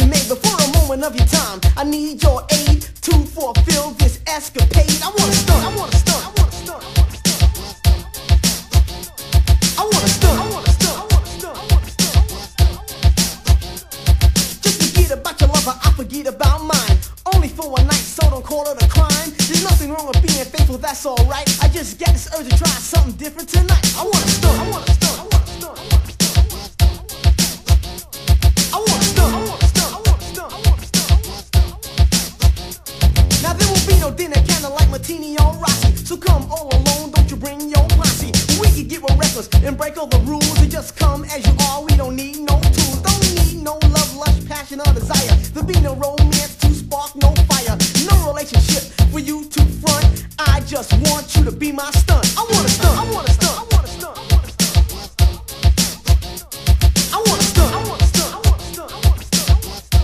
you made, but for a moment of your time, I need your aid to fulfill this escapade. I wanna stunt, I wanna stunt, I wanna stunt, I wanna stunt, I wanna stunt, I wanna stunt, I wanna stunt. Just forget about your lover, I forget about mine. Only for one night, so don't call it a crime. There's nothing wrong with being faithful, that's alright. I just got this urge to try something different tonight. I wanna stunt, I wanna stunt, I wanna stunt, I wanna stunt, I wanna stunt, I wanna stunt, I wanna stunt, I wanna stunt. Now there will be no dinner, kinda like Martini or Rossi. So come all alone, don't you bring your posse. We can get real reckless and break all the rules and just come as you are. We don't need no tools, don't need no love, lust, passion or desire. There'll be no romance to spark no fire, no relationship for you to front. I just want you to be my stunt. I wanna stunt, I wanna stunt, I wanna stunt, I wanna stunt, I wanna stunt, I wanna stunt, I wanna stunt, I wanna stunt, I wanna stunt.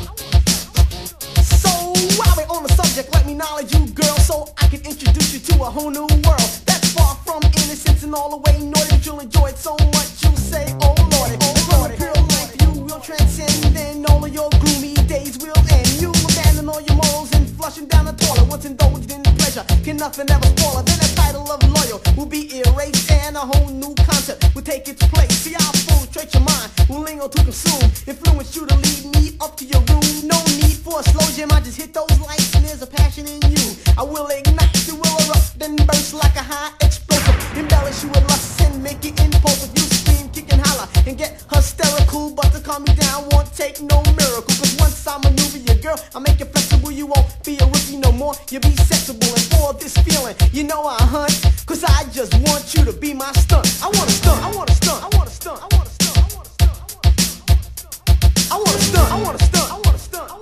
So while we're on the subject, let me knowledge you, girl, so I can introduce you to a whole new world that's far from innocence and all the way naughty, but you'll enjoy it so much you'll say, oh lordy, oh lordy. Pure life you will transcend, then all of your gloomy days will end. You'll abandon all your morals and flushing down the toilet. Once indulged in pleasure, can nothing ever spoil it. Then the title of loyal will be erased and a whole new concept will take its place. See, I'll infiltrate your mind, will linger to consume, influence you to lead me up to your room. No need for a slow jam, I just hit those lights and there's a passion in you. I will ignite, you will erupt, then burst like a high explosive. Embellish you with lust and make it impulsive. You scream, kick and holler and get hysterical, but to calm me down won't take no miracle. Cause once I maneuver your girl, I make it flexible. You won't be a rookie no more, you'll be sensible. And for this feeling, you know I hunt, cause I just want you to be my stunt. I wanna stunt, I wanna stunt, I wanna stunt, I wanna stunt, I wanna stunt, I wanna stunt, I wanna stunt, I wanna stunt, I wanna stunt, I wanna stunt, I wanna stunt.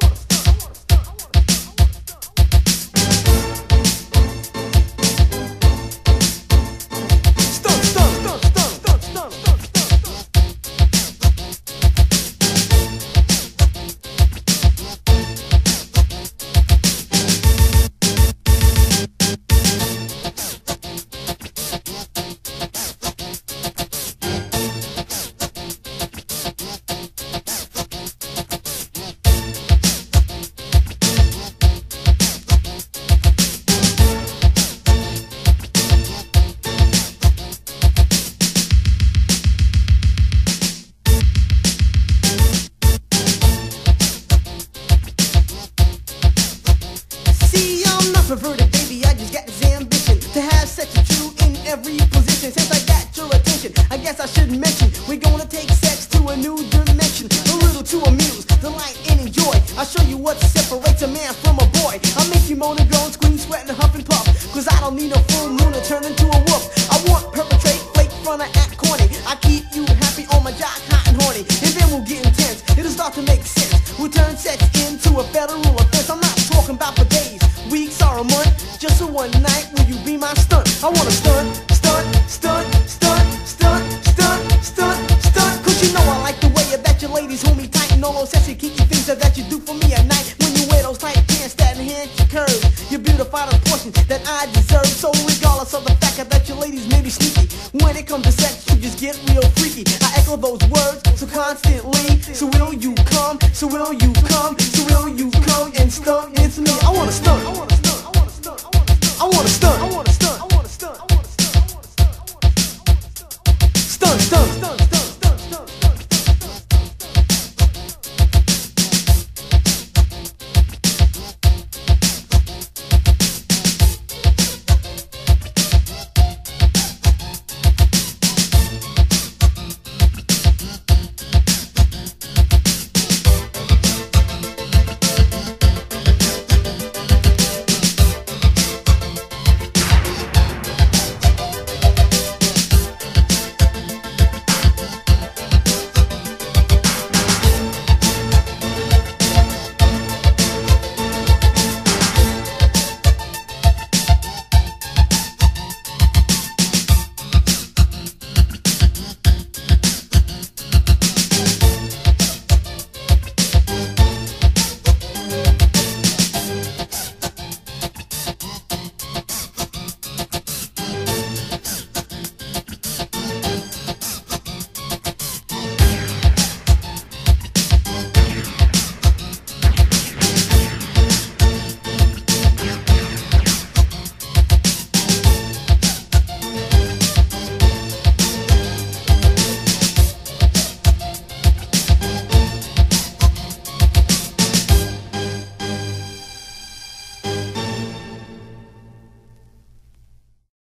Perverted, baby, I just got this ambition to have sex with you in every position. Since I got your attention, I guess I should mention we're gonna take sex to a new dimension. A little to amuse, delight and enjoy. I'll show you what separates a man from a boy. I'll make you moan and groan, scream, sweat and huff and puff, cause I don't need a full moon to turn into a wolf. I won't perpetrate, flake, front or act corny. I keep you happy on my jock, hot and horny. And then we'll get intense, it'll start to make sense. We'll turn sex into a federal offense. I'm not talking about for days, weeks or a month, just for one night. Will you be my stunt? I wanna stunt, stunt, stunt, stunt, stunt, stunt, stunt, stunt. Cause you know I like the way that your ladies hold me tight and all those sexy kinky things that you do for me at night. When you wear those tight pants that enhance your curves, you beautify the portion that I deserve. So regardless of the fact that your ladies may be sneaky, when it comes to sex you just get real freaky. I echo those words so constantly. So will you come? So will you come? So will you come and stunt into me? I wanna stunt.